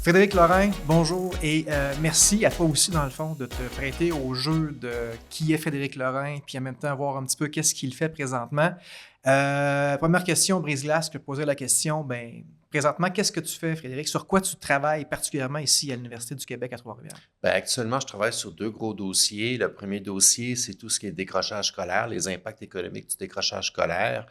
Frédéric Lorrain, bonjour et merci à toi aussi, dans le fond, de te prêter au jeu de qui est Frédéric Lorrain, puis en même temps voir un petit peu qu'est-ce qu'il fait présentement. Première question, brise-glace, je te posais la question, présentement, qu'est-ce que tu fais, Frédéric? Sur quoi tu travailles particulièrement ici à l'Université du Québec à Trois-Rivières? Actuellement, je travaille sur deux gros dossiers. Le premier dossier, c'est tout ce qui est décrochage scolaire, les impacts économiques du décrochage scolaire.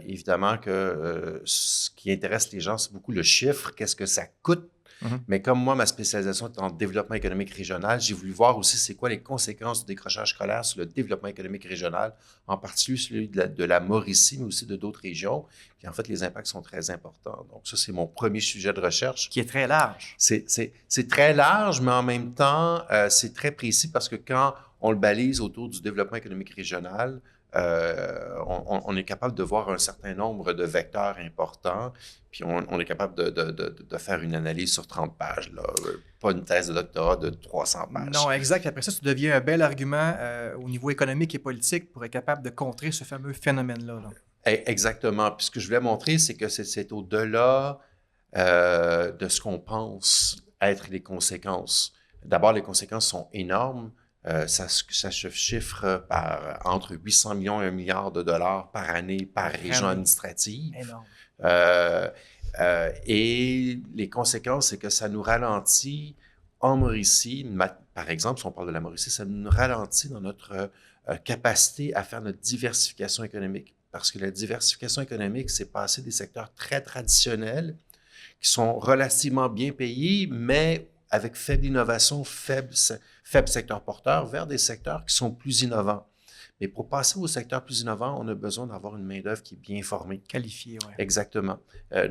Évidemment que ce qui intéresse les gens, c'est beaucoup le chiffre, qu'est-ce que ça coûte. Mhm. Mais comme moi, ma spécialisation est en développement économique régional, j'ai voulu voir aussi c'est quoi les conséquences du décrochage scolaire sur le développement économique régional, en particulier celui de la Mauricie, mais aussi de d'autres régions. Puis en fait, les impacts sont très importants. Donc ça, c'est mon premier sujet de recherche. Qui est très large. C'est très large, mais en même temps, c'est très précis parce que quand on le balise autour du développement économique régional, on est capable de voir un certain nombre de vecteurs importants, puis on est capable de faire une analyse sur 30 pages, là. Pas une thèse de doctorat de 300 Non, pages. exact. Après ça, tu deviens un bel argument au niveau économique et politique pour être capable de contrer ce fameux phénomène-là. Là. Exactement. Puis ce que je voulais montrer, c'est que c'est au-delà de ce qu'on pense être les conséquences. D'abord, les conséquences sont énormes. Ça se chiffre par entre 800 millions et 1 milliard de dollars par année par Par région année. administrative. Énorme. Euh, et les conséquences, c'est que ça nous ralentit en Mauricie, par exemple, si on parle de la Mauricie, ça nous ralentit dans notre capacité à faire notre diversification économique. Parce que la diversification économique, c'est passer des secteurs très traditionnels qui sont relativement bien payés, mais avec faible innovation, faible secteur porteur, vers des secteurs qui sont plus innovants. Mais pour passer au secteur plus innovant, on a besoin d'avoir une main-d'œuvre qui est bien formée. Qualifié, oui. Exactement.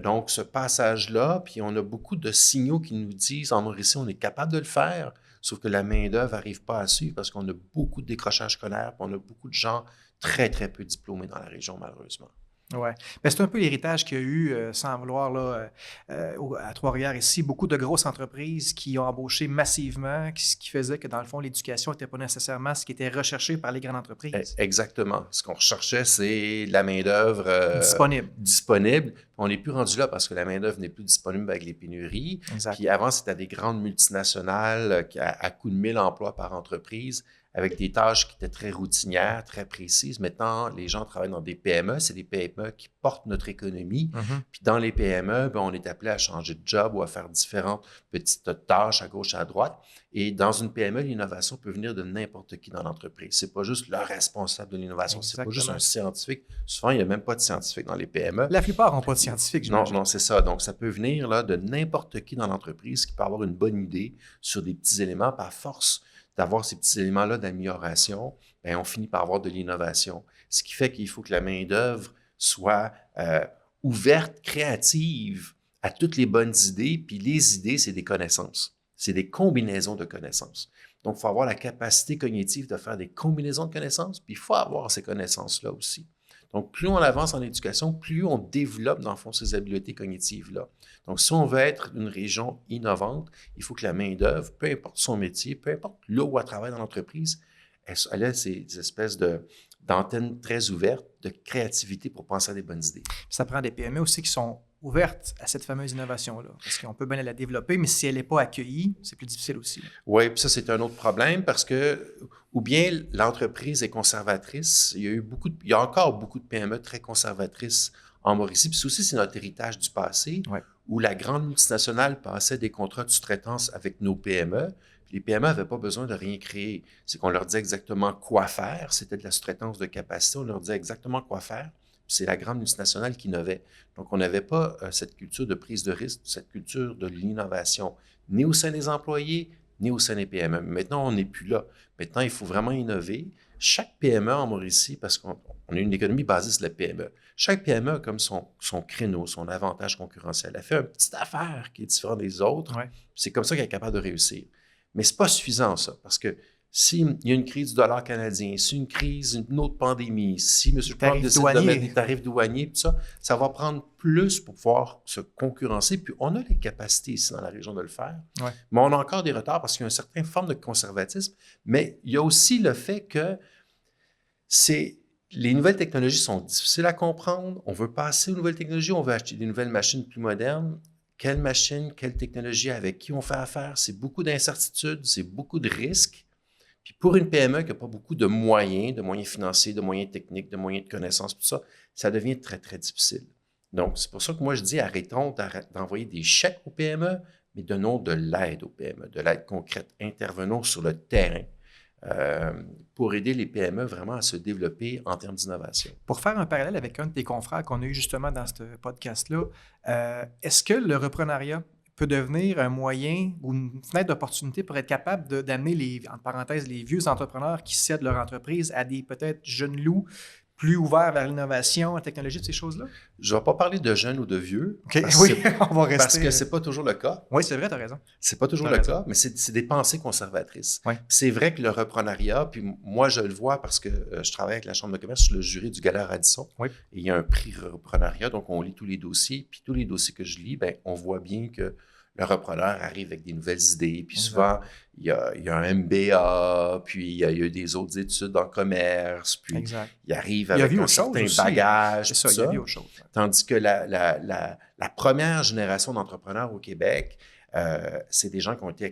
Donc, ce passage-là, puis on a beaucoup de signaux qui nous disent, en Mauricie, on est capable de le faire, sauf que la main-d'œuvre n'arrive pas à suivre parce qu'on a beaucoup de décrochage scolaire, puis on a beaucoup de gens très, très peu diplômés dans la région, malheureusement. Oui. C'est un peu l'héritage qu'il y a eu, sans vouloir, là, à Trois-Rivières ici, beaucoup de grosses entreprises qui ont embauché massivement, ce qui faisait que, dans le fond, l'éducation n'était pas nécessairement ce qui était recherché par les grandes entreprises. Exactement. Ce qu'on recherchait, c'est la main-d'œuvre Disponible. disponible. On n'est plus rendu là parce que la main-d'œuvre n'est plus disponible avec les pénuries. Exact. Puis avant, c'était des grandes multinationales à coût de 1000 emplois par entreprise, avec des tâches qui étaient très routinières, très précises. Maintenant, les gens travaillent dans des PME. C'est des PME qui portent notre économie. Puis dans les PME, on est appelé à changer de job ou à faire différentes petites tâches à gauche, à droite. Et dans une PME, l'innovation peut venir de n'importe qui dans l'entreprise. C'est pas juste le responsable de l'innovation. C'est pas juste un scientifique. Souvent, il n'y a même pas de scientifique dans les PME. La plupart n'ont pas de scientifique, j'imagine. Non, c'est ça. Donc, ça peut venir là, de n'importe qui dans l'entreprise qui peut avoir une bonne idée sur des petits éléments. Par force d'avoir ces petits éléments-là d'amélioration, on finit par avoir de l'innovation. Ce qui fait qu'il faut que la main-d'œuvre soit ouverte, créative à toutes les bonnes idées. Puis les idées, c'est des connaissances. C'est des combinaisons de connaissances. Donc, il faut avoir la capacité cognitive de faire des combinaisons de connaissances, puis il faut avoir ces connaissances-là aussi. Donc, plus on avance en éducation, plus on développe, dans le fond, ces habiletés cognitives-là. Donc, si on veut être une région innovante, il faut que la main-d'œuvre, peu importe son métier, peu importe là où elle travaille dans l'entreprise, elle a ces espèces d'antennes très ouvertes, de créativité pour penser à des bonnes idées. Ça prend des PME aussi qui sont ouvertes à cette fameuse innovation-là. Parce qu'on peut bien la développer, mais si elle n'est pas accueillie, c'est plus difficile aussi. Oui, puis ça, c'est un autre problème parce que, ou bien l'entreprise est conservatrice, il y a encore beaucoup de PME très conservatrices en Mauricie, puis ça aussi, c'est notre héritage du passé, où la grande multinationale passait des contrats de sous-traitance avec nos PME, puis les PME n'avaient pas besoin de rien créer. C'est qu'on leur disait exactement quoi faire, c'était de la sous-traitance de capacité, on leur disait exactement quoi faire, c'est la grande multinationale qui innovait. Donc, on n'avait pas cette culture de prise de risque, cette culture de l'innovation, ni au sein des employés, ni au sein des PME. Maintenant, on n'est plus là. Maintenant, il faut vraiment innover. Chaque PME en Mauricie, parce qu'on a une économie basée sur la PME, chaque PME a comme son créneau, son avantage concurrentiel. Elle fait une petite affaire qui est différente des autres. Ouais. C'est comme ça qu'elle est capable de réussir. Mais ce n'est pas suffisant, ça, parce que s'il y a une crise du dollar canadien, si une crise, une autre pandémie, si M. Trump décide de mettre des tarifs douaniers, tout ça, ça va prendre plus pour pouvoir se concurrencer. Puis on a les capacités ici dans la région de le faire, mais on a encore des retards parce qu'il y a une certaine forme de conservatisme. Mais il y a aussi le fait que les nouvelles technologies sont difficiles à comprendre. On veut passer aux nouvelles technologies, on veut acheter des nouvelles machines plus modernes. quelle machine, quelle technologie, avec qui on fait affaire. C'est beaucoup d'incertitudes, c'est beaucoup de risques. Puis pour une PME qui n'a pas beaucoup de moyens financiers, de moyens techniques, de moyens de connaissances, tout ça, ça devient très, très difficile. Donc, c'est pour ça que moi, je dis arrêtons d'envoyer des chèques aux PME, mais donnons de l'aide aux PME, de l'aide concrète. Intervenons sur le terrain pour aider les PME vraiment à se développer en termes d'innovation. Pour faire un parallèle avec un de tes confrères qu'on a eu justement dans ce podcast-là, est-ce que le reprenariat peut devenir un moyen ou une fenêtre d'opportunité pour être capable d'amener, entre parenthèses, les vieux entrepreneurs qui cèdent leur entreprise à des peut-être jeunes loups plus ouverts vers l'innovation, la technologie, de ces choses-là? Je ne vais pas parler de jeunes ou de vieux. Okay. Oui, on va rester. Parce que ce n'est pas toujours le cas. Oui, c'est vrai, tu as raison. C'est pas toujours le cas, mais c'est des pensées conservatrices. Oui. C'est vrai que le reprenariat, puis moi, je le vois parce que je travaille avec la Chambre de commerce sur le jury du Gala Radisson. Oui. Et il y a un prix reprenariat, donc on lit tous les dossiers. Puis tous les dossiers que je lis, on voit bien que le repreneur arrive avec des nouvelles idées. Puis souvent, il y a un MBA, puis il y a eu des autres études en commerce, puis il arrive avec un certain bagage. C'est ça, il y a vu autre chose. Tandis que la première génération d'entrepreneurs au Québec, c'est des gens qui ont été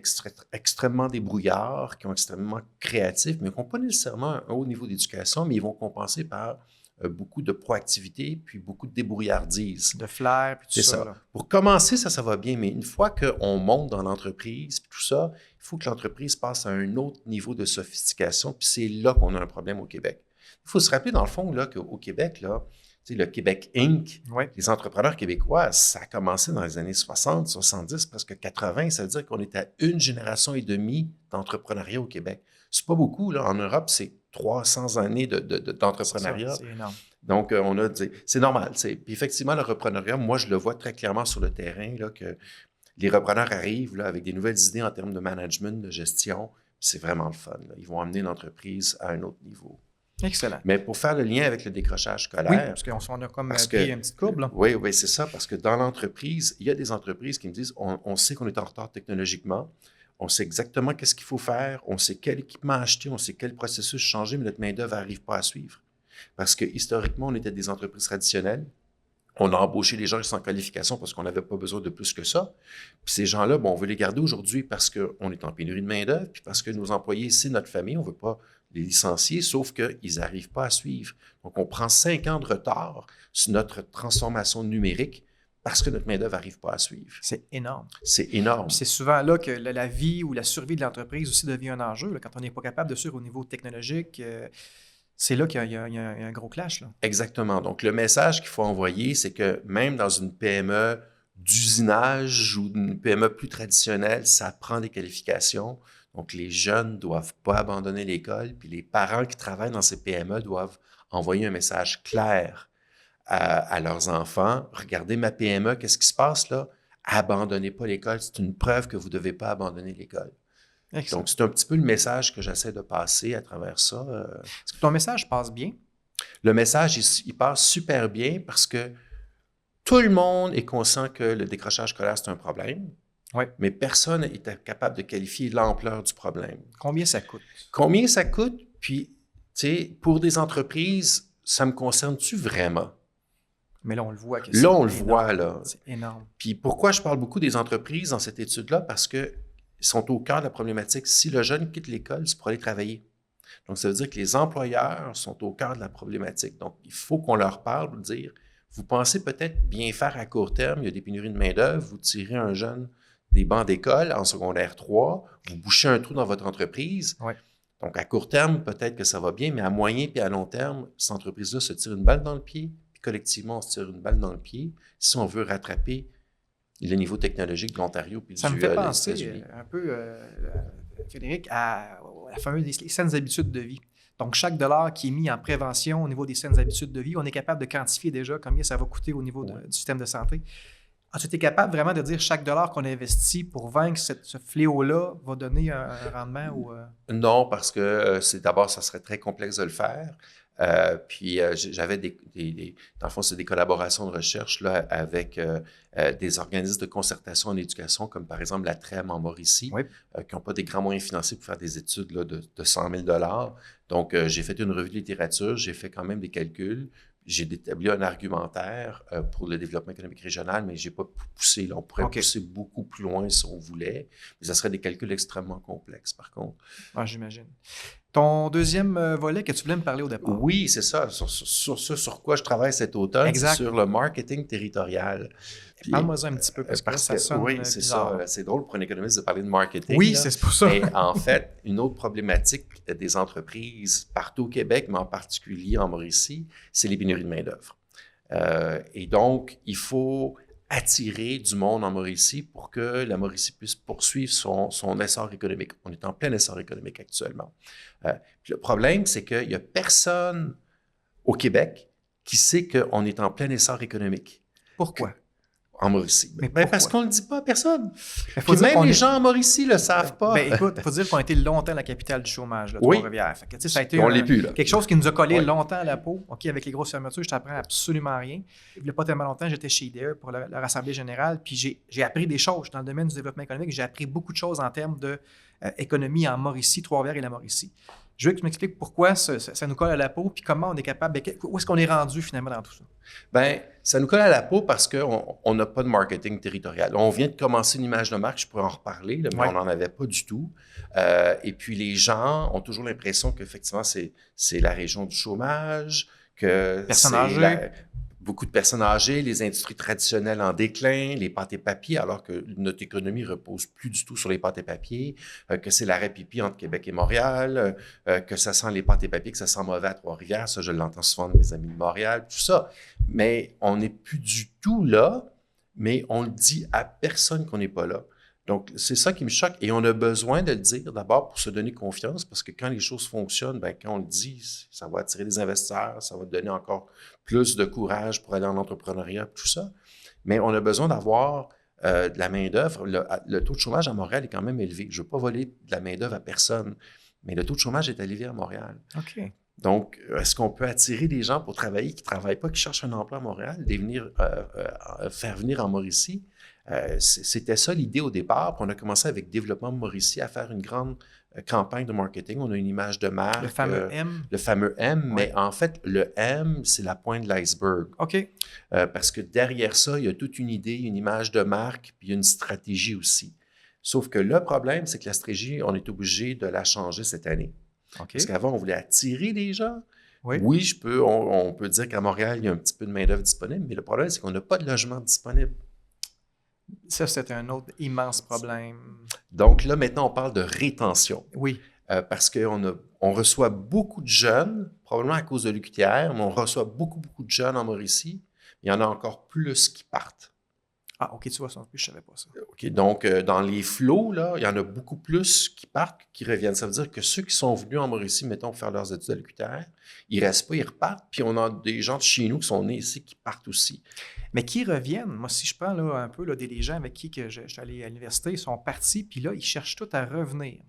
extrêmement débrouillards, qui ont extrêmement créatifs, mais qui n'ont pas nécessairement un haut niveau d'éducation, mais ils vont compenser par beaucoup de proactivité, puis beaucoup de débrouillardise. De flair, puis tout ça. Là. Pour commencer, ça va bien, mais une fois qu'on monte dans l'entreprise, puis tout ça, il faut que l'entreprise passe à un autre niveau de sophistication, puis c'est là qu'on a un problème au Québec. Il faut se rappeler, dans le fond, là, qu'au Québec, là, le Québec Inc., les entrepreneurs québécois, ça a commencé dans les années 60, 70, presque 80. Ça veut dire qu'on est à une génération et demie d'entrepreneuriat au Québec. C'est pas beaucoup, là. En Europe, c'est 300 années d'entrepreneuriat. C'est énorme. Donc, c'est normal. Puis effectivement, le reprenariat, moi, je le vois très clairement sur le terrain, là, que les repreneurs arrivent là, avec des nouvelles idées en termes de management, de gestion. C'est vraiment le fun. Là. Ils vont amener l'entreprise à un autre niveau. Excellent. Mais pour faire le lien avec le décrochage scolaire... Oui, parce qu'on a comme pris une petite courbe. Là. Oui, c'est ça, parce que dans l'entreprise, il y a des entreprises qui me disent, on sait qu'on est en retard technologiquement, on sait exactement qu'est-ce qu'il faut faire, on sait quel équipement acheter, on sait quel processus changer, mais notre main-d'œuvre n'arrive pas à suivre. Parce que historiquement, on était des entreprises traditionnelles. On a embauché les gens sans qualification parce qu'on n'avait pas besoin de plus que ça. Puis ces gens-là, on veut les garder aujourd'hui parce qu'on est en pénurie de main-d'œuvre, puis parce que nos employés, c'est notre famille, on ne veut pas les licencier, sauf qu'ils n'arrivent pas à suivre. Donc, on prend 5 ans de retard sur notre transformation numérique parce que notre main-d'œuvre n'arrive pas à suivre. C'est énorme. C'est énorme. Puis c'est souvent là que la vie ou la survie de l'entreprise aussi devient un enjeu. Là, quand on n'est pas capable de suivre au niveau technologique, c'est là qu'il y a un gros clash. Là. Exactement. Donc, le message qu'il faut envoyer, c'est que même dans une PME d'usinage ou une PME plus traditionnelle, ça prend des qualifications. Donc, les jeunes ne doivent pas abandonner l'école, puis les parents qui travaillent dans ces PME doivent envoyer un message clair à leurs enfants. Regardez ma PME, qu'est-ce qui se passe là? Abandonnez pas l'école, c'est une preuve que vous ne devez pas abandonner l'école. Excellent. Donc, c'est un petit peu le message que j'essaie de passer à travers ça. Est-ce que ton message passe bien? Le message, il passe super bien parce que tout le monde est conscient que le décrochage scolaire, c'est un problème. Oui. Mais personne n'est capable de qualifier l'ampleur du problème. Combien ça coûte? Combien ça coûte? Puis, tu sais, pour des entreprises, ça me concerne-tu vraiment? Mais là, on le voit. Là, on le voit, là. C'est énorme. Puis pourquoi je parle beaucoup des entreprises dans cette étude-là? Parce qu'ils sont au cœur de la problématique. Si le jeune quitte l'école, c'est pour aller travailler. Donc, ça veut dire que les employeurs sont au cœur de la problématique. Donc, il faut qu'on leur parle pour dire, vous pensez peut-être bien faire à court terme, il y a des pénuries de main-d'œuvre, vous tirez un jeune des bancs d'école en secondaire 3, vous bouchez un trou dans votre entreprise. Ouais. Donc, à court terme, peut-être que ça va bien, mais à moyen et à long terme, cette entreprise-là se tire une balle dans le pied, puis collectivement, on se tire une balle dans le pied si on veut rattraper le niveau technologique de l'Ontario puis ça me fait penser un peu, Frédéric, à la fameuse les saines habitudes de vie. Donc, chaque dollar qui est mis en prévention au niveau des saines habitudes de vie, on est capable de quantifier déjà combien ça va coûter au niveau du système de santé. As-tu été capable vraiment de dire chaque dollar qu'on investit pour vaincre ce fléau-là va donner un rendement? Ou Non, parce que d'abord, ça serait très complexe de le faire. Puis j'avais dans le fond, c'est des collaborations de recherche là, avec des organismes de concertation en éducation, comme par exemple la TREM en Mauricie, qui n'ont pas des grands moyens financiers pour faire des études là, de 100 000 $. Donc, j'ai fait une revue de littérature, j'ai fait quand même des calculs. j'ai établi un argumentaire pour le développement économique régional, mais je n'ai pas poussé. Là. On pourrait pousser beaucoup plus loin si on voulait, mais ça serait des calculs extrêmement complexes, par contre. Ah, j'imagine. Ton deuxième volet que tu voulais me parler au départ. Oui, c'est ça. Sur quoi je travaille cet automne, c'est sur le marketing territorial. Parle-moi un petit peu, parce que ça sonne oui, c'est bizarre. ça. C'est drôle pour un économiste de parler de marketing. Oui, là. c'est pour ça. Mais en fait, une autre problématique des entreprises partout au Québec, mais en particulier en Mauricie, c'est les pénuries de main-d'œuvre. Et donc, il faut attirer du monde en Mauricie pour que la Mauricie puisse poursuivre son essor économique. On est en plein essor économique actuellement. Puis le problème, c'est qu'il n'y a personne au Québec qui sait qu'on est en plein essor économique. Pourquoi? En Mauricie. Mais parce qu'on ne le dit pas à personne. Puis même les gens en Mauricie ne le savent pas. Écoute, il faut dire qu'on a été longtemps la capitale du chômage, là, Trois-Rivières. Fait que, ça a été quelque chose qui nous a collé longtemps à la peau. OK, avec les grosses fermetures, je t'apprends absolument rien. Il n'y a pas tellement longtemps, j'étais chez IDE pour leur Assemblée générale, puis j'ai appris des choses dans le domaine du développement économique. J'ai appris beaucoup de choses en termes d'économie en Mauricie, Trois-Rivières et la Mauricie. Je veux que tu m'expliques pourquoi ça nous colle à la peau, puis comment on est capable, où est-ce qu'on est rendu finalement dans tout ça? Bien, ça nous colle à la peau parce qu'on n'a pas de marketing territorial. On vient de commencer une image de marque, je pourrais en reparler, là, mais on n'en avait pas du tout. Et puis les gens ont toujours l'impression qu'effectivement, c'est la région du chômage, que beaucoup de personnes âgées, les industries traditionnelles en déclin, les pâtes et papiers, alors que notre économie repose plus du tout sur les pâtes et papiers, que c'est l'arrêt pipi entre Québec et Montréal, que ça sent les pâtes et papiers, que ça sent mauvais à Trois-Rivières, ça je l'entends souvent de mes amis de Montréal, tout ça. Mais on n'est plus du tout là, mais on le dit à personne qu'on n'est pas là. Donc, c'est ça qui me choque. Et on a besoin de le dire d'abord pour se donner confiance, parce que quand les choses fonctionnent, bien, quand on le dit, ça va attirer des investisseurs, ça va donner encore plus de courage pour aller en entrepreneuriat, tout ça. Mais on a besoin d'avoir de la main-d'œuvre. Le taux de chômage à Montréal est quand même élevé. Je ne veux pas voler de la main-d'œuvre à personne, mais le taux de chômage est élevé à Montréal. OK. Donc, est-ce qu'on peut attirer des gens pour travailler qui ne travaillent pas, qui cherchent un emploi à Montréal, faire venir en Mauricie? C'était ça l'idée au départ. Puis on a commencé avec Développement Mauricie à faire une grande campagne de marketing. On a une image de marque. Le fameux M. Le fameux M, mais en fait, le M, c'est la pointe de l'iceberg. OK. Parce que derrière ça, il y a toute une idée, une image de marque, puis il y a une stratégie aussi. Sauf que le problème, c'est que la stratégie, on est obligé de la changer cette année. Okay. Parce qu'avant, on voulait attirer des gens. Oui, on peut dire qu'à Montréal, il y a un petit peu de main-d'œuvre disponible, mais le problème, c'est qu'on n'a pas de logement disponible. Ça, c'est un autre immense problème. Donc là, maintenant, on parle de rétention. Oui. Parce qu'on reçoit beaucoup de jeunes, probablement à cause de l'UQTR, mais on reçoit beaucoup de jeunes en Mauricie. Il y en a encore plus qui partent. Ah, OK, tu vois, ça, je ne savais pas ça. OK, donc, dans les flots, là, il y en a beaucoup plus qui partent, qui reviennent. Ça veut dire que ceux qui sont venus en Mauricie, mettons, pour faire leurs études à l'UQTR, ils ne restent pas, ils repartent. Puis on a des gens de chez nous qui sont nés ici qui partent aussi. Mais qui reviennent? Moi, si je prends là, un peu là, des gens avec qui je suis allé à l'université, ils sont partis, puis là, ils cherchent tout à revenir.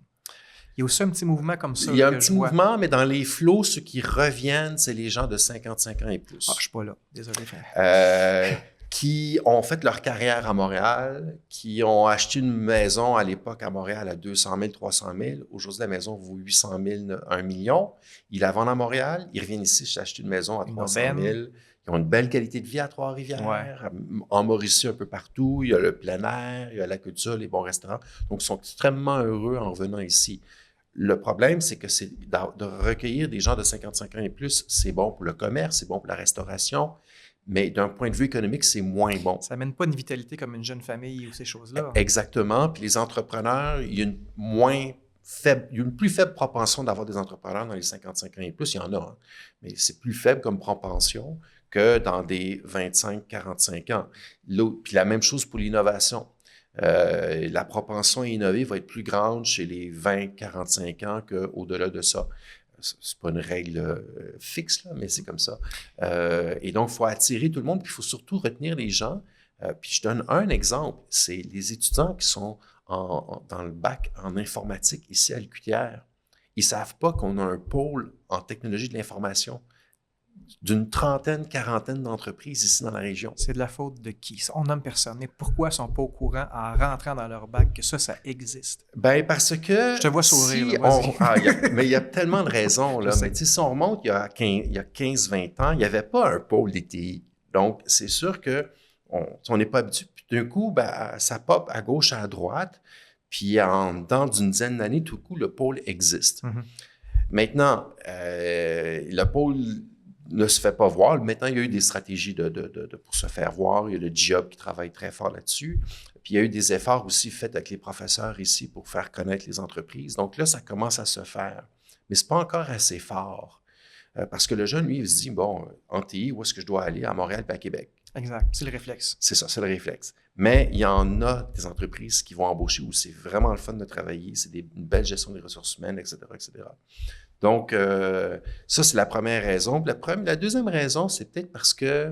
Il y a aussi un petit mouvement comme ça. Il y a un petit mouvement, mais dans les flots, ceux qui reviennent, c'est les gens de 55 ans et plus. Ah, je ne suis pas là. Désolé, frère. Qui ont fait leur carrière à Montréal, qui ont acheté une maison à l'époque à Montréal à 200 000, 300 000. Aujourd'hui, la maison vaut 800 000, 1 million. Ils la vendent à Montréal. Ils reviennent ici, j'ai acheté une maison à 300 000. Ils ont une belle qualité de vie à Trois-Rivières. Ouais. En Mauricie, un peu partout. Il y a le plein air, il y a la culture, les bons restaurants. Donc, ils sont extrêmement heureux en revenant ici. Le problème, c'est que de recueillir des gens de 55 ans et plus, c'est bon pour le commerce, c'est bon pour la restauration. Mais d'un point de vue économique, c'est moins bon. Ça n'amène pas une vitalité comme une jeune famille ou ces choses-là. Exactement. Puis les entrepreneurs, il y a une plus faible propension d'avoir des entrepreneurs dans les 55 ans et plus. Il y en a, hein, mais c'est plus faible comme propension que dans des 25-45 ans. Puis la même chose pour l'innovation. La propension à innover va être plus grande chez les 20-45 ans qu'au-delà de ça. C'est pas une règle fixe, là, mais c'est comme ça. Et donc, il faut attirer tout le monde, puis il faut surtout retenir les gens. Puis je donne un exemple, c'est les étudiants qui sont dans le bac en informatique ici à l'UQTR. Ils ne savent pas qu'on a un pôle en technologie de l'information d'une trentaine, quarantaine d'entreprises ici dans la région. C'est de la faute de qui? On nomme personne. Et pourquoi ils ne sont pas au courant en rentrant dans leur bac que ça existe? Ben parce que Je te vois sourire. si Là, vas-y. mais il y a tellement de raisons. Là. Je sais. Mais tu sais, si on remonte il y a 15-20 ans, il n'y avait pas un pôle DTI. Donc, c'est sûr qu'on n'est pas habitué. Puis d'un coup, ben, ça pop à gauche, à droite. Puis dans d'une dizaine d'années, tout coup, le pôle existe. Mhm. Maintenant, le pôle ne se fait pas voir. Maintenant, il y a eu des stratégies pour se faire voir. Il y a le GIOB qui travaille très fort là-dessus. Puis il y a eu des efforts aussi faits avec les professeurs ici pour faire connaître les entreprises. Donc là, ça commence à se faire. Mais ce n'est pas encore assez fort. Parce que le jeune, lui, il se dit, bon, en TI, où est-ce que je dois aller? À Montréal puis à Québec. Exact. C'est le réflexe. C'est ça, c'est le réflexe. Mais il y en a des entreprises qui vont embaucher où c'est vraiment le fun de travailler. C'est une belle gestion des ressources humaines, etc., etc. Donc, ça, c'est la première raison. Puis la deuxième raison, c'est peut-être parce que,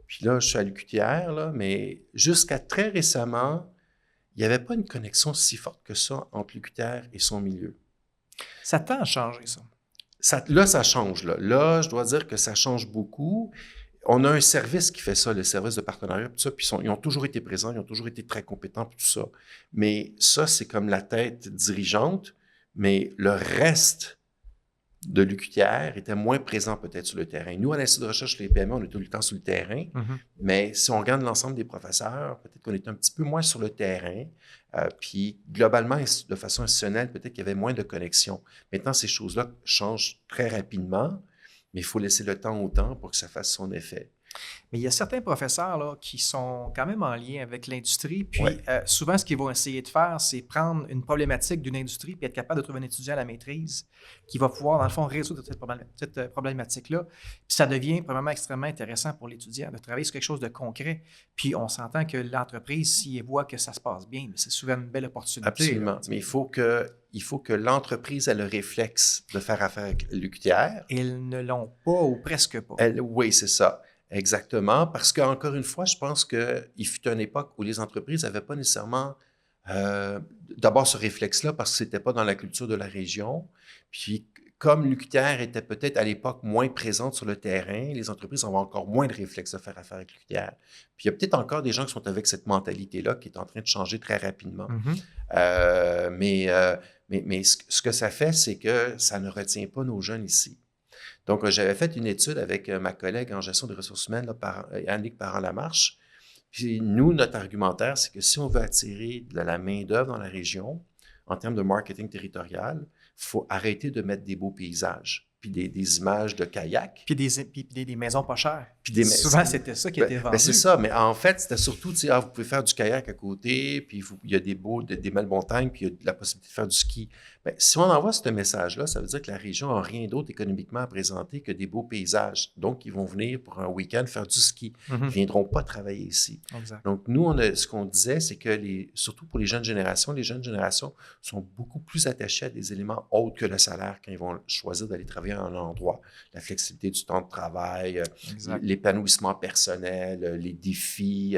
puis là, je suis à l'UQTR, là, mais jusqu'à très récemment, il n'y avait pas une connexion si forte que ça entre l'UQTR et son milieu. Ça tend à changer, ça. Là, ça change. Là, je dois dire que ça change beaucoup. On a un service qui fait ça, le service de partenariat, tout ça, puis ils ont toujours été présents, ils ont toujours été très compétents pour tout ça. Mais ça, c'est comme la tête dirigeante, mais le reste de l'UQTR était moins présent peut-être sur le terrain. Nous, à l'Institut de recherche sur les PME, on est tout le temps sur le terrain, mais si on regarde l'ensemble des professeurs, peut-être qu'on est un petit peu moins sur le terrain, puis globalement, de façon institutionnelle, peut-être qu'il y avait moins de connexion. Maintenant, ces choses-là changent très rapidement, mais il faut laisser le temps au temps pour que ça fasse son effet. Mais il y a certains professeurs là, qui sont quand même en lien avec l'industrie. Puis Ouais. souvent, ce qu'ils vont essayer de faire, c'est prendre une problématique d'une industrie puis être capable de trouver un étudiant à la maîtrise qui va pouvoir, dans le fond, résoudre cette problématique-là. Puis ça devient probablement extrêmement intéressant pour l'étudiant de travailler sur quelque chose de concret. Puis on s'entend que l'entreprise, s'il voit que ça se passe bien, c'est souvent une belle opportunité. Absolument. Là, mais il faut que l'entreprise ait le réflexe de faire affaire avec l'UQTR. Et ils ne l'ont pas ou presque pas. Oui, c'est ça. Exactement. Parce qu'encore une fois, je pense qu'il fut une époque où les entreprises n'avaient pas nécessairement d'abord ce réflexe-là parce que ce n'était pas dans la culture de la région. Puis, comme l'UQTR était peut-être à l'époque moins présente sur le terrain, les entreprises avaient encore moins de réflexe de faire affaire avec l'UQTR. Puis, il y a peut-être encore des gens qui sont avec cette mentalité-là qui est en train de changer très rapidement. Mais ce que ça fait, c'est que ça ne retient pas nos jeunes ici. Donc, j'avais fait une étude avec ma collègue en gestion des ressources humaines, là, Annick Parent-Lamarche. Puis nous, notre argumentaire, c'est que si on veut attirer de la main-d'œuvre dans la région, en termes de marketing territorial, il faut arrêter de mettre des beaux paysages, puis des images de kayak. Puis des maisons pas chères. Puis souvent, c'était ça qui était vendu. C'est ça, mais en fait, c'était surtout, tu sais, vous pouvez faire du kayak à côté, puis il y a des belles montagnes, puis il y a la possibilité de faire du ski. Bien, si on envoie ce message-là, ça veut dire que la région n'a rien d'autre économiquement à présenter que des beaux paysages. Donc, ils vont venir pour un week-end faire du ski. Ils ne viendront pas travailler ici. Exact. Donc, nous, ce qu'on disait, c'est que, surtout pour les jeunes générations sont beaucoup plus attachées à des éléments autres que le salaire quand ils vont choisir d'aller travailler à un endroit. La flexibilité du temps de travail, l'épanouissement personnel, les défis,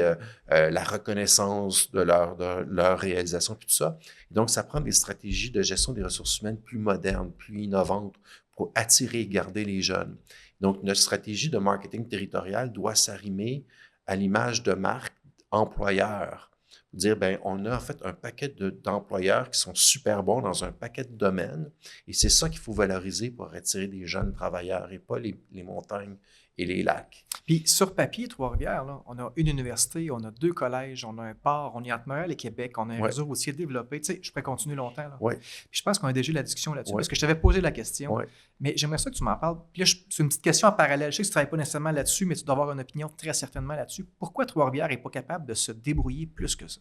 la reconnaissance de leur réalisation, puis tout ça. Et donc, ça prend des stratégies de gestion des ressources humaines plus modernes, plus innovantes pour attirer et garder les jeunes. Donc, notre stratégie de marketing territorial doit s'arrimer à l'image de marque employeur. Dire, bien, on a en fait un paquet d'employeurs qui sont super bons dans un paquet de domaines et c'est ça qu'il faut valoriser pour attirer des jeunes travailleurs et pas les montagnes et les lacs. Puis sur papier, Trois-Rivières, là, on a une université, on a 2 collèges, on a un port, on est entre Montréal et Québec, on a un réseau routier développé. Tu sais, je pourrais continuer longtemps. Là. Puis je pense qu'on a déjà eu la discussion là-dessus parce que je t'avais posé la question, mais j'aimerais ça que tu m'en parles. Puis là, c'est une petite question en parallèle. Je sais que tu ne travailles pas nécessairement là-dessus, mais tu dois avoir une opinion très certainement là-dessus. Pourquoi Trois-Rivières n'est pas capable de se débrouiller plus que ça?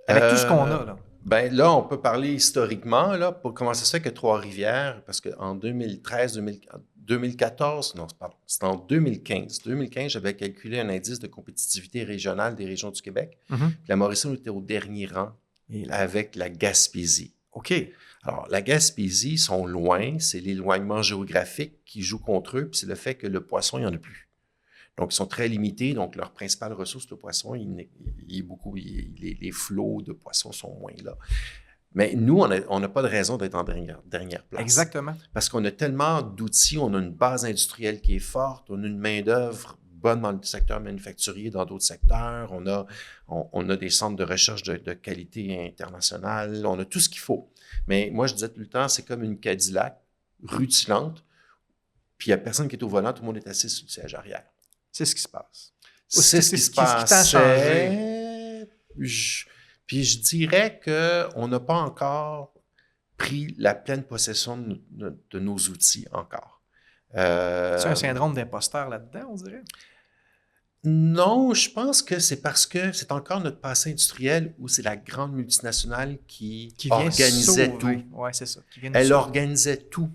Avec tout ce qu'on a, là. Ben là, on peut parler historiquement, là, pour comment ça se fait que Trois-Rivières, parce qu'en 2014, non, pardon, c'était en 2015. 2015, j'avais calculé un indice de compétitivité régionale des régions du Québec. Puis la Mauricie, on était au dernier rang avec la Gaspésie. OK. Alors, la Gaspésie, ils sont loin, c'est l'éloignement géographique qui joue contre eux, puis c'est le fait que le poisson, il n'y en a plus. Donc, ils sont très limités. Donc, leur principale ressource, le poisson, les flots de poissons sont moins là. Mais nous, on n'a pas de raison d'être en dernière place. Exactement. Parce qu'on a tellement d'outils, on a une base industrielle qui est forte, on a une main-d'œuvre bonne dans le secteur manufacturier, dans d'autres secteurs, on a des centres de recherche de qualité internationale, on a tout ce qu'il faut. Mais moi, je disais tout le temps, c'est comme une Cadillac rutilante, puis il n'y a personne qui est au volant, tout le monde est assis sur le siège arrière. C'est ce qui se passe. C'est ce qui se passe. Puis je dirais qu'on n'a pas encore pris la pleine possession de nos outils encore. C'est un syndrome d'imposteur là-dedans, on dirait? Non, je pense que c'est parce que c'est encore notre passé industriel où c'est la grande multinationale qui organisait tout. Oui, c'est ça. Elle organisait tout.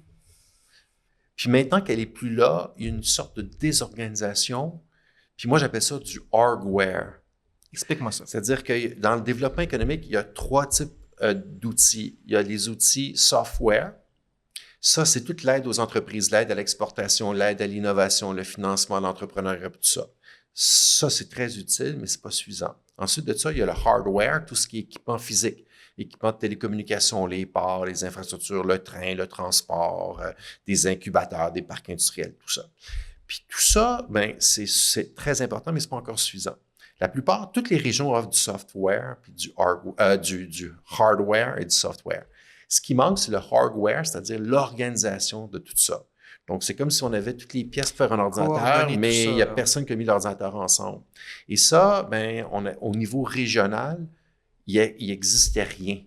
Puis maintenant qu'elle n'est plus là, il y a une sorte de désorganisation. Puis moi, j'appelle ça du hardware. Explique-moi ça. C'est-à-dire que dans le développement économique, il y a 3 types d'outils. Il y a les outils software. Ça, c'est toute l'aide aux entreprises, l'aide à l'exportation, l'aide à l'innovation, le financement, l'entrepreneuriat, tout ça. Ça, c'est très utile, mais ce n'est pas suffisant. Ensuite de ça, il y a le hardware, tout ce qui est équipement physique, équipement de télécommunications, les ports, les infrastructures, le train, le transport, des incubateurs, des parcs industriels, tout ça. Puis tout ça, ben, c'est très important, mais ce n'est pas encore suffisant. La plupart, toutes les régions offrent du software, puis du hardware et du software. Ce qui manque, c'est le hardware, c'est-à-dire l'organisation de tout ça. Donc, c'est comme si on avait toutes les pièces pour faire un ordinateur, mais il n'y a personne qui a mis l'ordinateur ensemble. Et ça, ben, au niveau régional, il n'existait rien.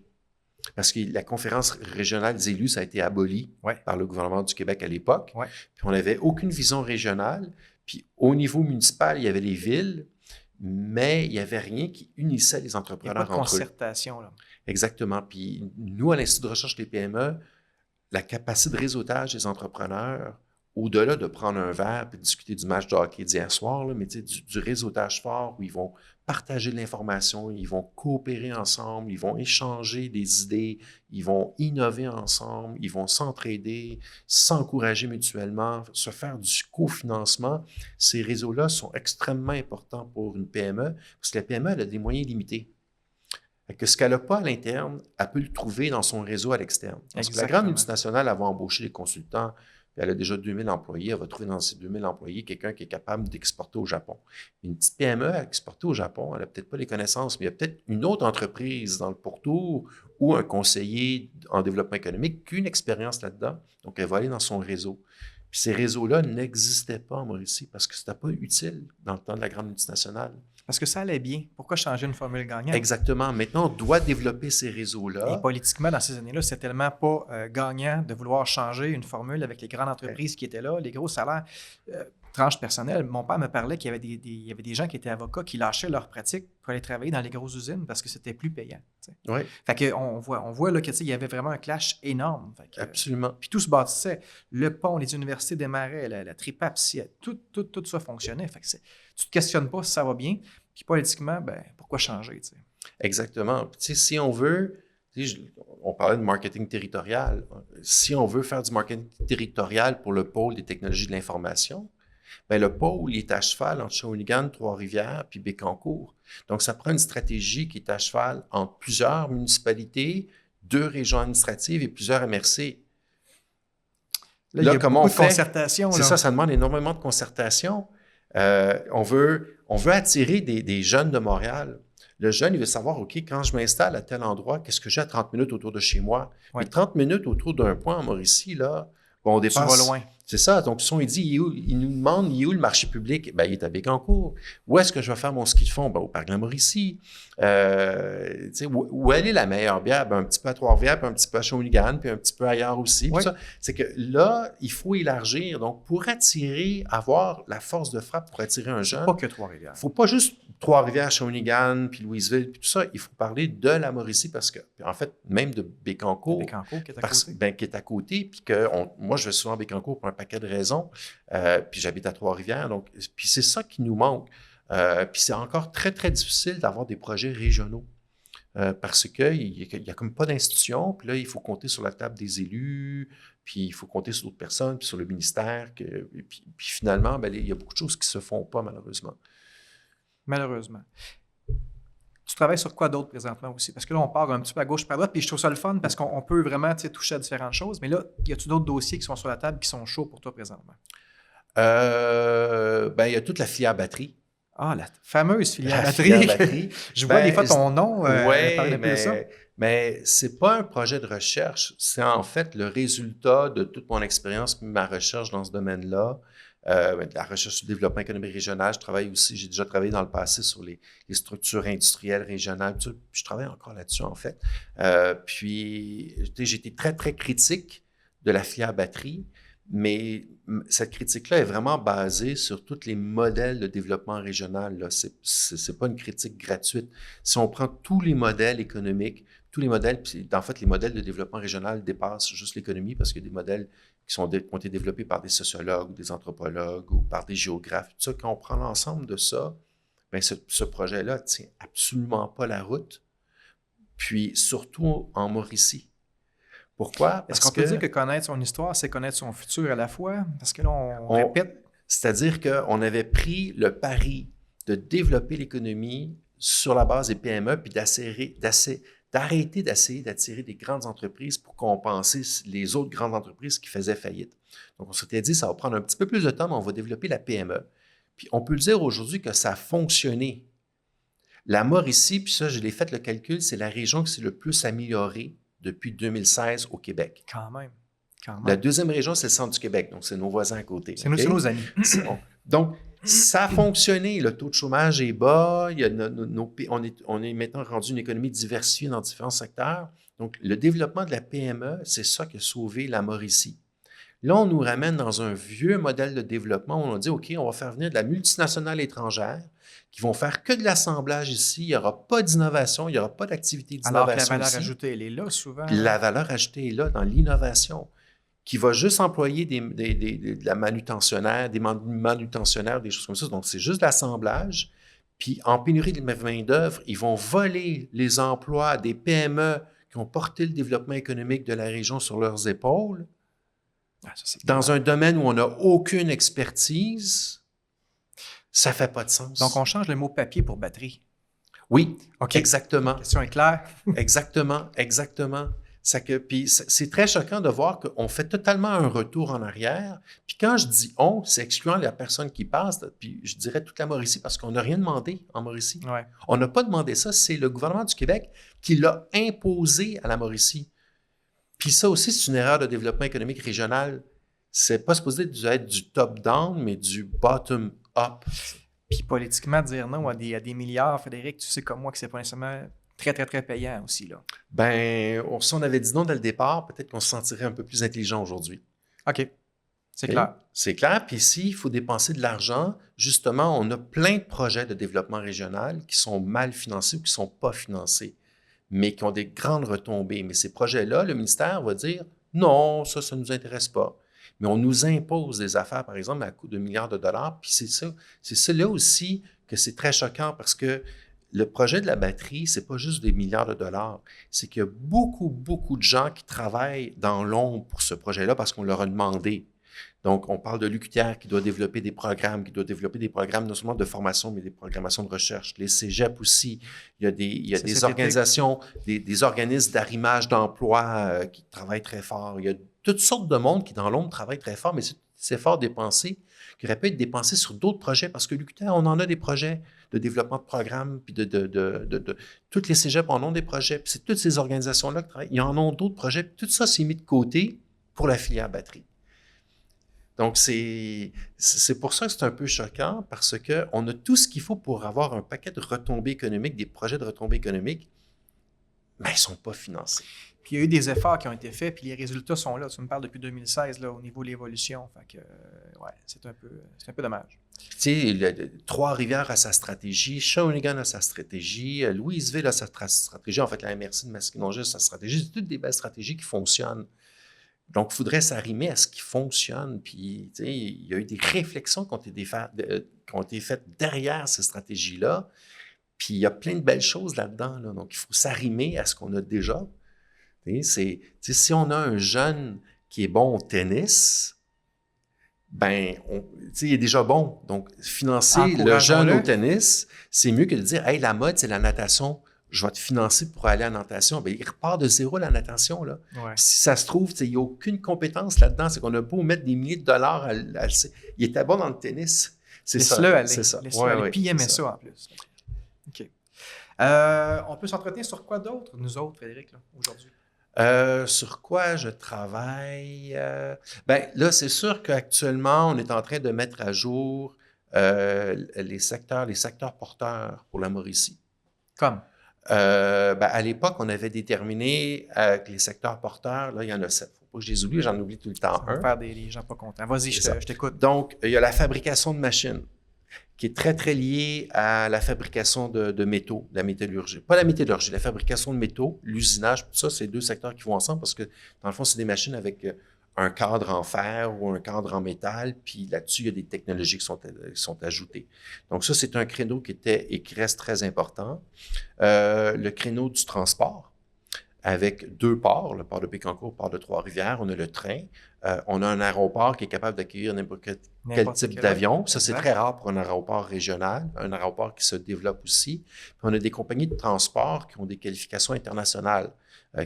Parce que la conférence régionale des élus, ça a été aboli par le gouvernement du Québec à l'époque. Ouais. Puis on n'avait aucune vision régionale. Puis au niveau municipal, il y avait les villes, mais il n'y avait rien qui unissait les entrepreneurs entre eux. Il n'y a pas de concertation, là. Exactement. Puis nous, à l'Institut de recherche des PME, la capacité de réseautage des entrepreneurs, au-delà de prendre un verre et de discuter du match de hockey d'hier soir, là, mais du réseautage fort où ils vont partager de l'information, ils vont coopérer ensemble, ils vont échanger des idées, ils vont innover ensemble, ils vont s'entraider, s'encourager mutuellement, se faire du cofinancement. Ces réseaux-là sont extrêmement importants pour une PME parce que la PME, elle a des moyens limités. Que ce qu'elle n'a pas à l'interne, elle peut le trouver dans son réseau à l'externe. Parce que la grande multinationale, elle va embaucher des consultants, puis elle a déjà 2000 employés, elle va trouver dans ces 2000 employés quelqu'un qui est capable d'exporter au Japon. Une petite PME à exporter au Japon, elle n'a peut-être pas les connaissances, mais il y a peut-être une autre entreprise dans le pourtour ou un conseiller en développement économique qui a une expérience là-dedans. Donc, elle va aller dans son réseau. Puis ces réseaux-là n'existaient pas en Mauricie parce que ce n'était pas utile dans le temps de la grande multinationale. Parce que ça allait bien. Pourquoi changer une formule gagnante? Exactement. Maintenant, on doit développer ces réseaux-là. Et politiquement, dans ces années-là, c'était tellement pas gagnant de vouloir changer une formule avec les grandes entreprises qui étaient là, les gros salaires, tranches personnelles. Mon père me parlait qu'il y avait des gens qui étaient avocats qui lâchaient leur pratique pour aller travailler dans les grosses usines parce que c'était plus payant. Oui. Fait qu'on voit là qu'il y avait vraiment un clash énorme. Absolument. Puis tout se bâtissait. Le pont, les universités démarraient, la TRIPAPSI, tout ça fonctionnait. Fait que tu te questionnes pas si ça va bien. Puis politiquement, ben pourquoi changer? T'sais? Exactement. Puis, si on veut, on parlait de marketing territorial. Si on veut faire du marketing territorial pour le pôle des technologies de l'information, bien, le pôle il est à cheval entre Shawinigan, Trois-Rivières puis Bécancour. Donc, ça prend une stratégie qui est à cheval entre plusieurs municipalités, 2 régions administratives et plusieurs MRC. Là, il y a comment beaucoup de concertation. C'est ça demande énormément de concertation. On veut attirer des jeunes de Montréal. Le jeune, il veut savoir, OK, quand je m'installe à tel endroit, qu'est-ce que j'ai à 30 minutes autour de chez moi? Ouais. Mais 30 minutes autour d'un point en Mauricie, là, bon, on dépasse. Tu vas loin. C'est ça. Donc, si on dit, il nous demande, il est où le marché public? Ben, il est à Bécancour. Où est-ce que je vais faire mon ski de fond? Ben, au parc de la Mauricie. Où elle est la meilleure bière? Ben, un petit peu à Trois-Rivières, puis un petit peu à Shawinigan, puis un petit peu ailleurs aussi. Oui. C'est que là, il faut élargir. Donc, pour attirer, avoir la force de frappe pour attirer un jeune. Pas que Trois-Rivières. Il ne faut pas juste Trois-Rivières, Shawinigan, puis Louisville, puis tout ça. Il faut parler de la Mauricie parce que, en fait, même de Bécancour. Bécancour qui est à côté. Qui est à côté. Puis que moi, je vais souvent à Bécancour pour un paquet de raisons. Puis j'habite à Trois-Rivières. Donc, puis c'est ça qui nous manque. Puis c'est encore très, très difficile d'avoir des projets régionaux. Parce qu'il n'y a comme pas d'institution. Puis là, il faut compter sur la table des élus. Puis il faut compter sur d'autres personnes, puis sur le ministère. Puis finalement, il y a beaucoup de choses qui ne se font pas, malheureusement. Malheureusement. Tu travailles sur quoi d'autre présentement aussi? Parce que là, on part un petit peu à gauche, par droite, puis je trouve ça le fun parce qu'on peut vraiment toucher à différentes choses. Mais là, y a-tu d'autres dossiers qui sont sur la table qui sont chauds pour toi présentement? Il y a toute la filière batterie. Ah, la fameuse filière La batterie. filière batterie. Je vois des fois ton nom parler Oui, un peu de ça. mais c'est pas un projet de recherche. C'est en fait le résultat de toute mon expérience et ma recherche dans ce domaine-là. La recherche sur le développement économique régional. J'ai déjà travaillé dans le passé sur les structures industrielles régionales. Puis je travaille encore là-dessus, en fait. Puis, j'ai été très, très critique de la filière batterie. Mais cette critique-là est vraiment basée sur tous les modèles de développement régional. Là. C'est pas une critique gratuite. Si on prend tous les modèles économiques, tous les modèles, puis en fait, les modèles de développement régional dépassent juste l'économie parce qu'il y a des modèles qui ont été développés par des sociologues ou des anthropologues ou par des géographes. Tout ça, quand on prend l'ensemble de ça, bien, ce projet-là tient absolument pas la route, puis surtout en Mauricie. Pourquoi? Est-ce qu'on peut dire que connaître son histoire, c'est connaître son futur à la fois? Parce que là, on répète. C'est-à-dire qu'on avait pris le pari de développer l'économie sur la base des PME, puis d'arrêter d'essayer d'attirer des grandes entreprises pour compenser les autres grandes entreprises qui faisaient faillite. Donc, on s'était dit, ça va prendre un petit peu plus de temps, mais on va développer la PME. Puis, on peut le dire aujourd'hui que ça a fonctionné. La Mauricie, puis ça, je l'ai fait le calcul, c'est la région qui s'est le plus améliorée depuis 2016 au Québec. Quand même. La deuxième région, c'est le centre du Québec, donc c'est nos voisins à côté. C'est nos amis. Bon. Donc, ça a fonctionné. Le taux de chômage est bas. On est maintenant rendu une économie diversifiée dans différents secteurs. Donc, le développement de la PME, c'est ça qui a sauvé la Mauricie. Là, on nous ramène dans un vieux modèle de développement où on dit, OK, on va faire venir de la multinationale étrangère qui vont faire que de l'assemblage ici. Il n'y aura pas d'innovation, il n'y aura pas d'activité d'innovation. Alors que la valeur ajoutée, elle est là souvent. La valeur ajoutée est là dans l'innovation, qui va juste employer de la manutentionnaire, des manutentionnaires, des choses comme ça. Donc, c'est juste l'assemblage. Puis, en pénurie de main-d'œuvre, ils vont voler les emplois des PME qui ont porté le développement économique de la région sur leurs épaules. Dans un domaine où on n'a aucune expertise, ça ne fait pas de sens. Donc, on change le mot papier pour batterie. Oui, okay. Exactement. La question est claire. Exactement. Puis c'est très choquant de voir qu'on fait totalement un retour en arrière. Puis quand je dis « on », c'est excluant la personne qui passe, puis je dirais toute la Mauricie, parce qu'on n'a rien demandé en Mauricie. Ouais. On n'a pas demandé ça, c'est le gouvernement du Québec qui l'a imposé à la Mauricie. Puis ça aussi, c'est une erreur de développement économique régional. C'est pas supposé être du top-down, mais du bottom-up. Puis politiquement, dire non à des milliards, Frédéric, tu sais comme moi que c'est pas nécessairement très, très, très payant aussi, là. Ben, si on avait dit non dès le départ, peut-être qu'on se sentirait un peu plus intelligent aujourd'hui. OK. C'est clair. C'est clair. Puis ici, il faut dépenser de l'argent. Justement, on a plein de projets de développement régional qui sont mal financés ou qui ne sont pas financés, mais qui ont des grandes retombées. Mais ces projets-là, le ministère va dire « Non, ça ne nous intéresse pas ». Mais on nous impose des affaires, par exemple, à coût de milliards de dollars. Puis c'est ça là aussi que c'est très choquant parce que le projet de la batterie, c'est pas juste des milliards de dollars. C'est qu'il y a beaucoup, beaucoup de gens qui travaillent dans l'ombre pour ce projet-là parce qu'on leur a demandé. Donc, on parle de l'UQTR qui doit développer des programmes, non seulement de formation, mais des programmations de recherche. Les cégeps aussi. Il y a des organisations, des organismes d'arrimage d'emploi qui travaillent très fort. Il y a toutes sortes de monde qui, dans l'ombre, travaillent très fort, mais c'est efforts dépensés qui auraient pu être dépensés sur d'autres projets parce que l'UQTR, on en a des projets de développement de programmes, puis toutes les cégeps en ont des projets, puis c'est toutes ces organisations-là qui travaillent. Ils en ont d'autres projets, puis tout ça, c'est mis de côté pour la filière batterie. Donc, c'est pour ça que c'est un peu choquant parce qu'on a tout ce qu'il faut pour avoir un paquet de retombées économiques, des projets de retombées économiques, mais ils ne sont pas financés. Puis il y a eu des efforts qui ont été faits, puis les résultats sont là. Tu me parles depuis 2016 là, au niveau de l'évolution. Fait que, ouais, c'est un peu dommage. Tu sais, Trois-Rivières a sa stratégie, Shawinigan a sa stratégie, Louisville a sa stratégie, en fait, la MRC de Masquinongé a sa stratégie. C'est toutes des belles stratégies qui fonctionnent. Donc, il faudrait s'arrimer à ce qui fonctionne. Puis, tu sais, il y a eu des réflexions qui ont été faites derrière ces stratégies-là. Puis, il y a plein de belles choses là-dedans. Là. Donc, il faut s'arrimer à ce qu'on a déjà. Si on a un jeune qui est bon au tennis, ben, il est déjà bon. Donc, financer le jeune Encourageons-le. au tennis, c'est mieux que de dire, hey, la mode, c'est la natation. Je vais te financer pour aller en natation. Ben, il repart de zéro la natation, là. Ouais. Puis si ça se trouve, il n'y a aucune compétence là-dedans. C'est qu'on a beau mettre des milliers de dollars il était bon dans le tennis. C'est ça. Laisse-le aller. C'est ça. Laisse-le Ouais, aller. ouais, Puis il aimait c'est ça en plus. OK. On peut s'entretenir sur quoi d'autre, nous autres, Frédéric, là, aujourd'hui? Sur quoi je travaille? Ben là, c'est sûr qu'actuellement, on est en train de mettre à jour les secteurs porteurs pour la Mauricie. Comme? Ben, à l'époque, on avait déterminé que les secteurs porteurs, là, il y en a 7. Faut pas que je les oublie, j'en oublie tout le temps Ça va faire des gens pas contents. Vas-y, C'est ça. je t'écoute. Donc, il y a la fabrication de machines, qui est très, très liée à la fabrication de métaux, de la métallurgie. Pas la métallurgie, la fabrication de métaux, l'usinage, tout ça, c'est deux secteurs qui vont ensemble parce que, dans le fond, c'est des machines avec un cadre en fer ou un cadre en métal, puis là-dessus, il y a des technologies qui sont ajoutées. Donc ça, c'est un créneau qui était et qui reste très important. Le créneau du transport, avec deux ports, le port de Bécancour, le port de Trois-Rivières, on a le train, on a un aéroport qui est capable d'accueillir n'importe quel type d'avion. Ça, c'est très rare pour un aéroport régional, un aéroport qui se développe aussi. Puis on a des compagnies de transport qui ont des qualifications internationales,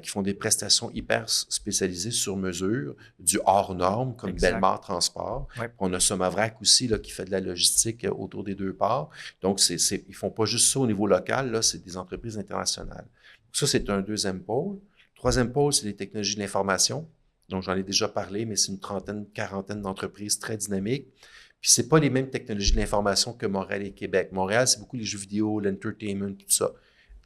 qui font des prestations hyper spécialisées sur mesure, du hors norme, comme Belmar Transport. Ouais. On a Somavrac aussi, là, qui fait de la logistique autour des deux ports. Donc, ils ne font pas juste ça au niveau local, là, c'est des entreprises internationales. Ça, c'est un deuxième pôle. Troisième pôle, c'est les technologies de l'information. Donc, j'en ai déjà parlé, mais c'est une trentaine, quarantaine d'entreprises très dynamiques. Puis, c'est pas les mêmes technologies de l'information que Montréal et Québec. Montréal, c'est beaucoup les jeux vidéo, l'entertainment, tout ça.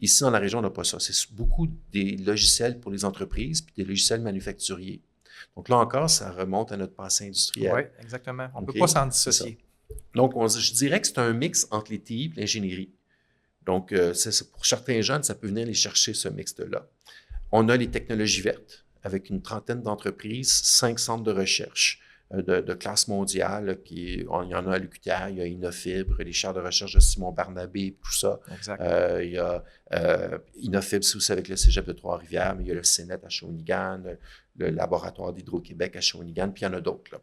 Ici, dans la région, on n'a pas ça. C'est beaucoup des logiciels pour les entreprises puis des logiciels manufacturiers. Donc, là encore, ça remonte à notre passé industriel. Oui, exactement. On ne OK? peut pas s'en dissocier. Donc, je dirais que c'est un mix entre les TI et l'ingénierie. Donc, pour certains jeunes, ça peut venir les chercher, ce mixte-là. On a les technologies vertes, avec une trentaine d'entreprises, 5 centres de recherche de classe mondiale. Il y en a à l'UQTR, il y a Innofibre, les chaires de recherche de Simon Barnabé, tout ça. Exact. Il y a Innofibre, c'est aussi avec le Cégep de Trois-Rivières, mais il y a le CNET à Shawinigan, le laboratoire d'Hydro-Québec à Shawinigan, puis il y en a d'autres, là.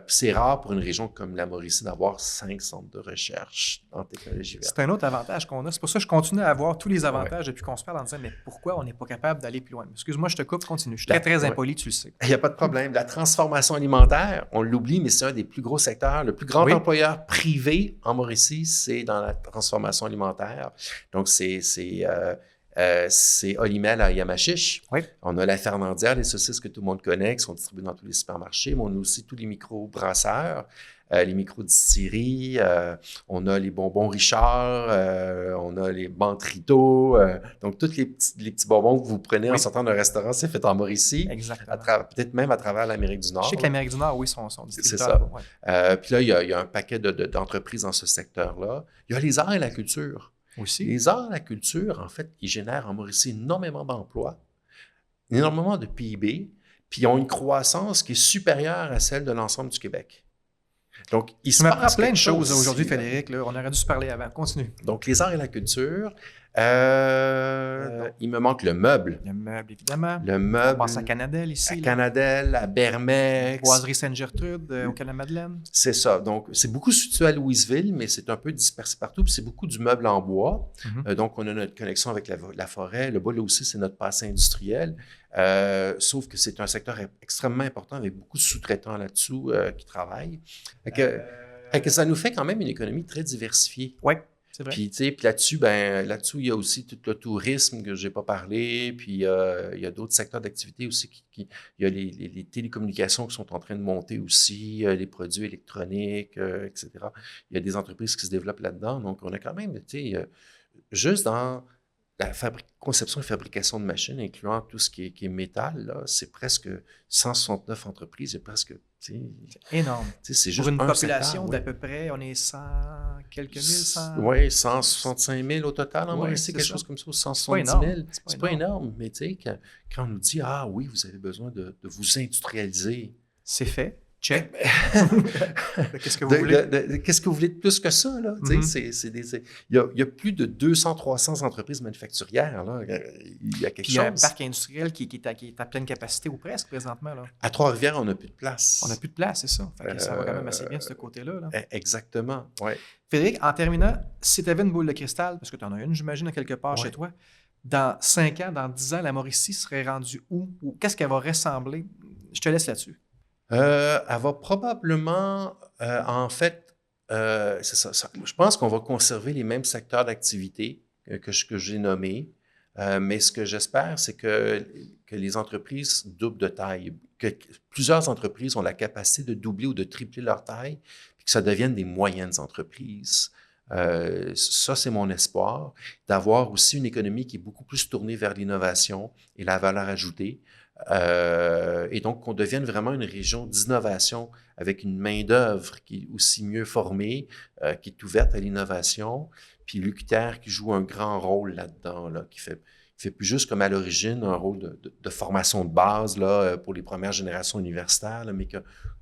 C'est rare pour une région comme la Mauricie d'avoir 5 centres de recherche en technologie verte. C'est un autre avantage qu'on a. C'est pour ça que je continue à avoir tous les avantages depuis qu'on se parle en disant, mais pourquoi on n'est pas capable d'aller plus loin? Excuse-moi, je te coupe, continue. Je suis très impoli, tu le sais. Il n'y a pas de problème. La transformation alimentaire, on l'oublie, mais c'est un des plus gros secteurs. Le plus grand employeur privé en Mauricie, c'est dans la transformation alimentaire. Donc, c'est Olimel à Yamachiche. Oui. On a la Fernandière, les saucisses que tout le monde connaît, qui sont distribuées dans tous les supermarchés, mais on a aussi tous les micro-brasseurs, les micro-distilleries, on a les bonbons Richard, on a les Bantrito, donc tous les petits bonbons que vous prenez en sortant d'un restaurant, c'est fait en Mauricie. Exactement. Peut-être même à travers l'Amérique du Nord. Je sais que l'Amérique du Nord, oui, sont distributeurs. C'est ça. Ouais. Puis là, il y a un paquet d'entreprises dans ce secteur-là. Il y a les arts et la culture. Aussi. Les arts et la culture, en fait, ils génèrent en Mauricie énormément d'emplois, énormément de PIB, puis ils ont une croissance qui est supérieure à celle de l'ensemble du Québec. Donc, il se passe plein de choses ici, aujourd'hui, Frédéric. Là. On aurait dû se parler avant. Continue. Donc, les arts et la culture. Il me manque le meuble. Le meuble, évidemment. Le meuble. On pense à Canadel ici. À Canadel, à Bermex. Boiserie Sainte-Gertrude, au Canada-Madeleine. C'est ça. Donc, c'est beaucoup situé à Louisville, mais c'est un peu dispersé partout. Puis c'est beaucoup du meuble en bois. Donc, on a notre connexion avec la forêt. Le bois, là aussi, c'est notre passé industriel. Sauf que c'est un secteur extrêmement important avec beaucoup de sous-traitants là-dessous qui travaillent. Que ça nous fait quand même une économie très diversifiée. Oui. C'est vrai. Puis, puis là-dessus, il y a aussi tout le tourisme que je n'ai pas parlé. Puis, il y a d'autres secteurs d'activité aussi. Il y a les télécommunications qui sont en train de monter aussi, les produits électroniques, etc. Il y a des entreprises qui se développent là-dedans. Donc, on a quand même, juste dans la conception et fabrication de machines, incluant tout ce qui est métal, là, c'est presque 169 entreprises. C'est presque... C'est énorme. C'est juste pour une secteur, population d'à peu près, on est 100 quelques mille, 100... Oui, 165 000 au total en Mauricie, quelque chose comme ça, 170 000. C'est pas énorme, mais tu sais, quand on nous dit « Ah oui, vous avez besoin de vous industrialiser », c'est fait. Check. Qu'est-ce que vous voulez? Qu'est-ce que vous voulez de plus que ça? Là? Il y a plus de 200-300 entreprises manufacturières. Là. Il y a quelque chose. Il y a un parc industriel qui est à pleine capacité ou presque présentement. Là. À Trois-Rivières, on n'a plus de place. On n'a plus de place, c'est ça. Fait que ça va quand même assez bien de ce côté-là. Là. Exactement, oui. Frédéric, en terminant, si tu avais une boule de cristal, parce que tu en as une, j'imagine, quelque part chez toi, dans 5 ans, dans 10 ans, la Mauricie serait rendue où? Ou qu'est-ce qu'elle va ressembler? Je te laisse là-dessus. Elle va probablement, en fait, c'est ça, je pense qu'on va conserver les mêmes secteurs d'activité que j'ai nommés, mais ce que j'espère, c'est que les entreprises doublent de taille, que plusieurs entreprises ont la capacité de doubler ou de tripler leur taille, puis que ça devienne des moyennes entreprises. Ça, c'est mon espoir, d'avoir aussi une économie qui est beaucoup plus tournée vers l'innovation et la valeur ajoutée. Et donc, qu'on devienne vraiment une région d'innovation avec une main-d'œuvre qui est aussi mieux formée, qui est ouverte à l'innovation, puis l'UQTR qui joue un grand rôle là-dedans, là, qui fait plus juste comme à l'origine un rôle de formation de base là, pour les premières générations universitaires, là, mais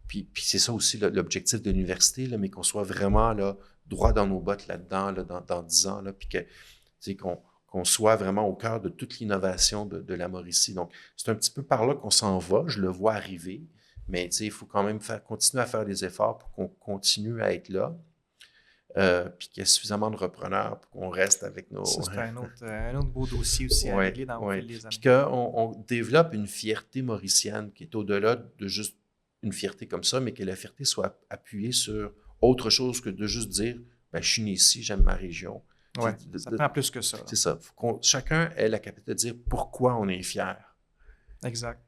puis c'est ça aussi l'objectif de l'université, là, mais qu'on soit vraiment là, droit dans nos bottes là-dedans là, dans 10 ans, là, puis qu'on soit vraiment au cœur de toute l'innovation de la Mauricie. Donc, c'est un petit peu par là qu'on s'en va. Je le vois arriver, mais il faut quand même continuer à faire des efforts pour qu'on continue à être là, puis qu'il y ait suffisamment de repreneurs pour qu'on reste avec nos... Ça, c'est un autre beau dossier aussi à régler dans le fil des années. Puis qu'on développe une fierté mauricienne qui est au-delà de juste une fierté comme ça, mais que la fierté soit appuyée sur autre chose que de juste dire « je suis né ici, j'aime ma région ». Oui, ça prend plus que ça. C'est ça. Faut chacun ait la capacité de dire pourquoi on est fier. Exact.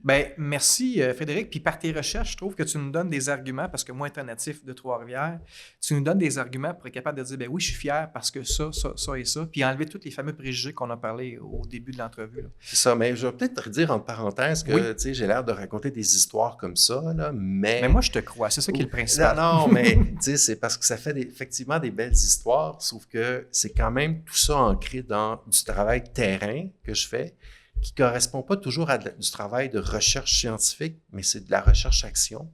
Bien, merci Frédéric. Puis par tes recherches, je trouve que tu nous donnes des arguments, parce que moi, étant natif de Trois-Rivières, tu nous donnes des arguments pour être capable de dire, ben oui, je suis fier parce que ça et ça, puis enlever tous les fameux préjugés qu'on a parlé au début de l'entrevue. Là. C'est ça, mais je vais peut-être dire en parenthèse que j'ai l'air de raconter des histoires comme ça, là, mais... Mais moi, je te crois, c'est ça qui est le principal. Non, mais c'est parce que ça fait effectivement des belles histoires, sauf que c'est quand même tout ça ancré dans du travail terrain que je fais, qui ne correspond pas toujours à du travail de recherche scientifique, mais c'est de la recherche-action.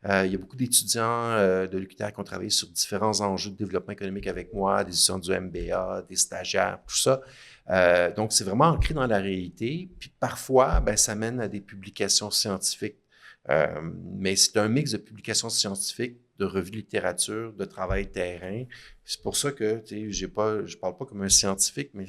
Il y a beaucoup d'étudiants de l'UQTR qui ont travaillé sur différents enjeux de développement économique avec moi, des étudiants du MBA, des stagiaires, tout ça. Donc, c'est vraiment ancré dans la réalité. Puis parfois, ça mène à des publications scientifiques. Mais c'est un mix de publications scientifiques, de revues de littérature, de travail terrain. C'est pour ça que je parle pas comme un scientifique, mais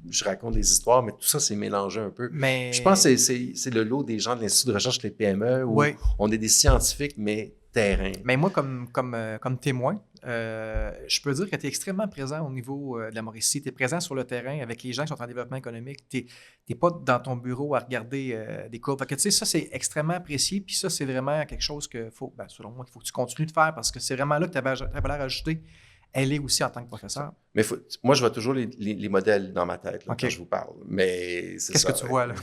je raconte des histoires, mais tout ça, c'est mélangé un peu. Mais... Je pense que c'est le lot des gens de l'Institut de recherche les PME, où on est des scientifiques, mais terrain. Mais moi, comme témoin, je peux dire que tu es extrêmement présent au niveau de la Mauricie. Tu es présent sur le terrain avec les gens qui sont en développement économique. Tu n'es pas dans ton bureau à regarder des courbes. Fait que, ça, c'est extrêmement apprécié. Puis ça, c'est vraiment quelque chose que, selon moi, qu'il faut que tu continues de faire parce que c'est vraiment là que ta valeur ajoutée, elle est aussi en tant que professeur. Mais moi, je vois toujours les modèles dans ma tête là, quand je vous parle. Mais qu'est-ce que tu vois là?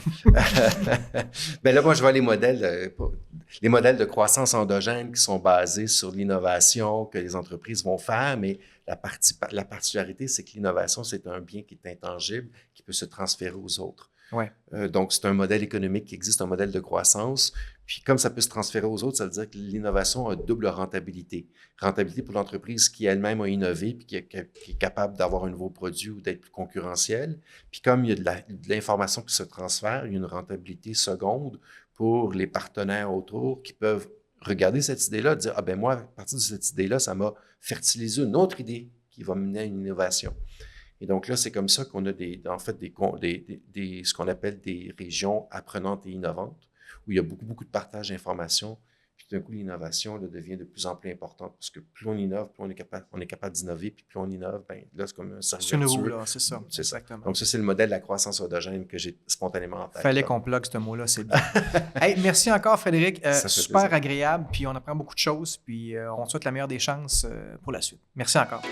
Là, moi, je vois les modèles de croissance endogène qui sont basés sur l'innovation que les entreprises vont faire, mais la particularité, c'est que l'innovation, c'est un bien qui est intangible, qui peut se transférer aux autres. Ouais. Donc, c'est un modèle économique qui existe, un modèle de croissance. Puis, comme ça peut se transférer aux autres, ça veut dire que l'innovation a double rentabilité. Rentabilité pour l'entreprise qui elle-même a innové puis qui est capable d'avoir un nouveau produit ou d'être plus concurrentiel. Puis, comme il y a de l'information qui se transfère, il y a une rentabilité seconde pour les partenaires autour qui peuvent regarder cette idée-là, dire « Ah ben moi, à partir de cette idée-là, ça m'a fertilisé une autre idée qui va mener à une innovation. » Et donc là, c'est comme ça qu'on a ce qu'on appelle des régions apprenantes et innovantes, où il y a beaucoup de partage d'informations. Puis d'un coup, l'innovation devient de plus en plus importante, parce que plus on innove, plus on est capable d'innover, puis plus on innove, là, c'est comme un cercle vertueux. C'est une roue, là, c'est ça. C'est exactement. Ça. Donc ça, c'est le modèle de la croissance endogène que j'ai spontanément en tête. Fallait qu'on plug ce mot-là, c'est bien. Hey, merci encore, Frédéric. Super agréable, puis on apprend beaucoup de choses, puis on te souhaite la meilleure des chances pour la suite. Merci encore.